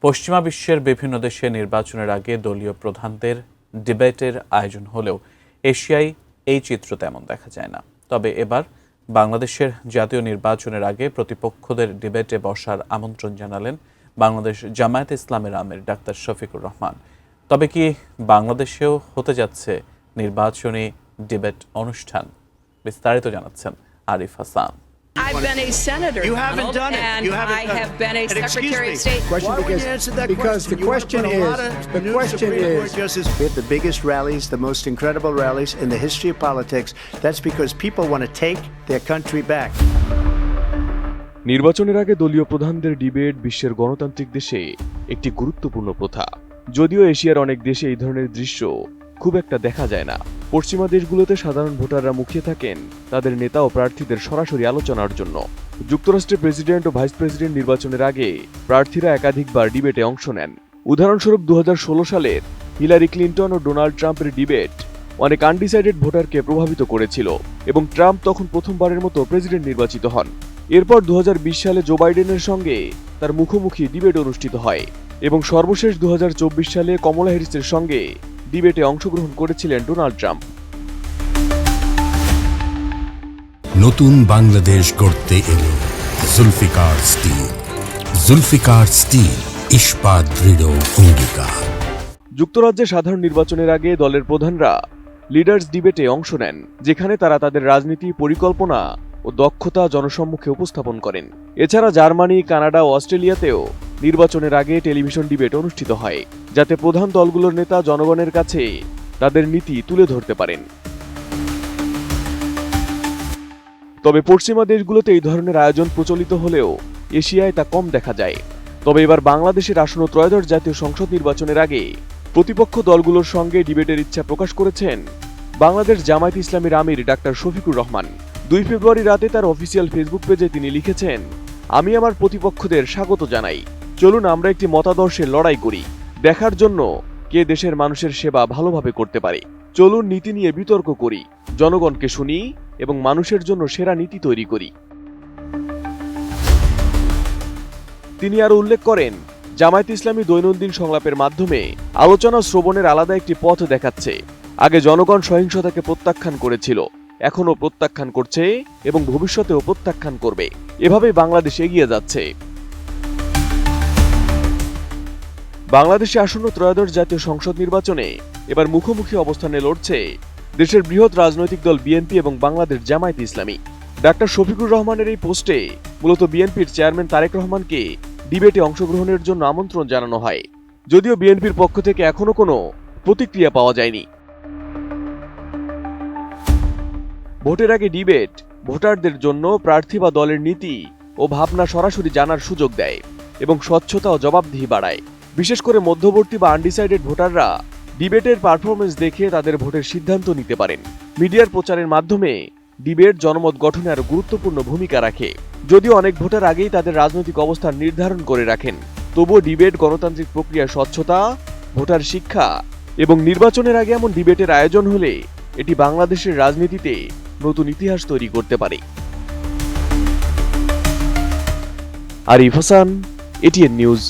পশ্চিমা বিশ্বের বিভিন্ন দেশে নির্বাচনের আগে দলীয় প্রধানদের ডিবেটের আয়োজন হলেও এশিয়ায় এই চিত্র তেমন দেখা যায় না। তবে এবার বাংলাদেশের জাতীয় নির্বাচনের আগে প্রতিপক্ষদের ডিবেটে বসার আমন্ত্রণ জানালেন বাংলাদেশ জামায়াতে ইসলামের আমির ডাক্তার শফিকুর রহমান। তবে কি বাংলাদেশেও হতে যাচ্ছে নির্বাচনী ডিবেট অনুষ্ঠান? বিস্তারিত জানাচ্ছেন Arif Hasan. I've been a senator. You haven't done it. And You haven't I done have it. been a And Secretary of excuse State. me. Why would you answer that because question? the question is, we have the biggest rallies, the most incredible rallies in the history of politics. That's because people want to take their country back. নির্বাচনের আগে দলীয় প্রধানদের debate বিশ্বের গণতান্ত্রিক দেশে একটি গুরুত্বপূর্ণ প্রথা। যদিও এশিয়ার অনেক দেশে এই ধরনের দৃশ্য খুব একটা দেখা যায় না। পশ্চিমা দেশগুলোতে সাধারণ ভোটাররা মুখিয়ে থাকেন তাদের নেতা ও প্রার্থীদের সরাসরি আলোচনার জন্য। যুক্তরাষ্ট্রের প্রেসিডেন্ট ও ভাইস প্রেসিডেন্ট নির্বাচনের আগে প্রার্থীরা একাধিকবার ডিবেটে অংশ নেন। উদাহরণস্বরূপ 2016 সালের হিলারি ক্লিন্টন ও ডোনাল্ড ট্রাম্পের ডিবেট অনেক আনডিসাইডেড ভোটারকে প্রভাবিত করেছিল এবং ট্রাম্প তখন প্রথমবারের মতো প্রেসিডেন্ট নির্বাচিত হন। এরপর 2020 সালে জো বাইডেনের সঙ্গে তার মুখোমুখি ডিবেট অনুষ্ঠিত হয় এবং সর্বশেষ 2024 সালে কমলা হ্যারিসের সঙ্গে ডিবেটে অংশগ্রহণ করেছিলেন ডোনাল্ড ট্রাম্প। নতুন বাংলাদেশ গড়তে এলো জুলফিকার স্টিল। জুলফিকার স্টিল, ইস্পাত দৃঢ় অঙ্গীকার। যুক্তরাজ্যে সাধারণ নির্বাচনের আগে দলের প্রধানরা লিডার্স ডিবেটে অংশ নেন, যেখানে তারা তাদের রাজনীতি, পরিকল্পনা ও দক্ষতা জনসম্মুখে উপস্থাপন করেন। এছাড়া জার্মানি, কানাডা ও অস্ট্রেলিয়াতেও নির্বাচনের আগে টেলিভিশন ডিবেট অনুষ্ঠিত হয়, যাতে প্রধান দলগুলোর নেতা জনগণের কাছে তাদের নীতি তুলে ধরতে পারেন। তবে পশ্চিমা দেশগুলোতে এই ধরনের আয়োজন প্রচলিত হলেও এশিয়ায় তা কম দেখা যায়। তবে এবার বাংলাদেশের আসন্ন ত্রয়োদশ জাতীয় সংসদ নির্বাচনের আগে প্রতিপক্ষ দলগুলোর সঙ্গে ডিবেটের ইচ্ছা প্রকাশ করেছেন বাংলাদেশ জামায়াতে ইসলামের আমির ডাক্তার শফিকুর রহমান। 2 ফেব্রুয়ারি রাতে তার অফিসিয়াল ফেসবুক পেজে তিনি লিখেছেন, আমি আমার প্রতিপক্ষদের স্বাগত জানাই। চলুন আমরা একটি মতাদর্শের লড়াই করি, দেখার জন্য কে দেশের মানুষের সেবা ভালোভাবে করতে পারে। চলুন নীতি নিয়ে বিতর্ক করি, জনগণকে শুনি এবং মানুষের জন্য সেরা নীতি তৈরি করি। তিনি আরো উল্লেখ করেন, জামায়াতে ইসলামী দৈনন্দিন সংলাপের মাধ্যমে আলোচনা শ্রবণের আলাদা একটি পথ দেখাচ্ছে। আগে জনগণ সহিংসতাকে প্রত্যাখ্যান করেছিল, এখনো প্রত্যাখ্যান করছে এবং ভবিষ্যতেও প্রত্যাখ্যান করবে। এভাবেই বাংলাদেশ এগিয়ে যাচ্ছে। বাংলাদেশে আসন্ন ত্রয়োদশ জাতীয় সংসদ নির্বাচনে এবার মুখোমুখি অবস্থানে লড়ছে দেশের বৃহৎ রাজনৈতিক দল বিএনপি এবং বাংলাদেশ জামায়াতে ইসলামী। ডাক্তার শফিকুর রহমানের এই পোস্টে মূলত বিএনপির চেয়ারম্যান তারেক রহমানকে ডিবেটে অংশগ্রহণের জন্য আমন্ত্রণ জানানো হয়, যদিও বিএনপির পক্ষ থেকে এখনো কোনো প্রতিক্রিয়া পাওয়া যায়নি। ভোটের আগে ডিবেট ভোটারদের জন্য প্রার্থী বা দলের নীতি ও ভাবনা সরাসরি জানার সুযোগ দেয় এবং স্বচ্ছতা ও জবাবদিহি বাড়ায়। বিশেষ করে মধ্যবর্তী বা আনডিসাইডেড ভোটাররা ডিবেটের পারফরমেন্স দেখে তাদের ভোটের সিদ্ধান্ত নিতে পারেন। মিডিয়ার প্রচারের মাধ্যমে ডিবেট জনমত গঠনে আরো গুরুত্বপূর্ণ ভূমিকা রাখে। যদিও অনেক ভোটার আগেই তাদের রাজনৈতিক অবস্থান নির্ধারণ করে রাখেন, তবুও ডিবেট গণতান্ত্রিক প্রক্রিয়ার স্বচ্ছতা, ভোটার শিক্ষা এবং নির্বাচনের আগে এমন ডিবেটের আয়োজন হলে এটি বাংলাদেশের রাজনীতিতে নতুন ইতিহাস তৈরি করতে পারে। Arif Hasan, ATN news.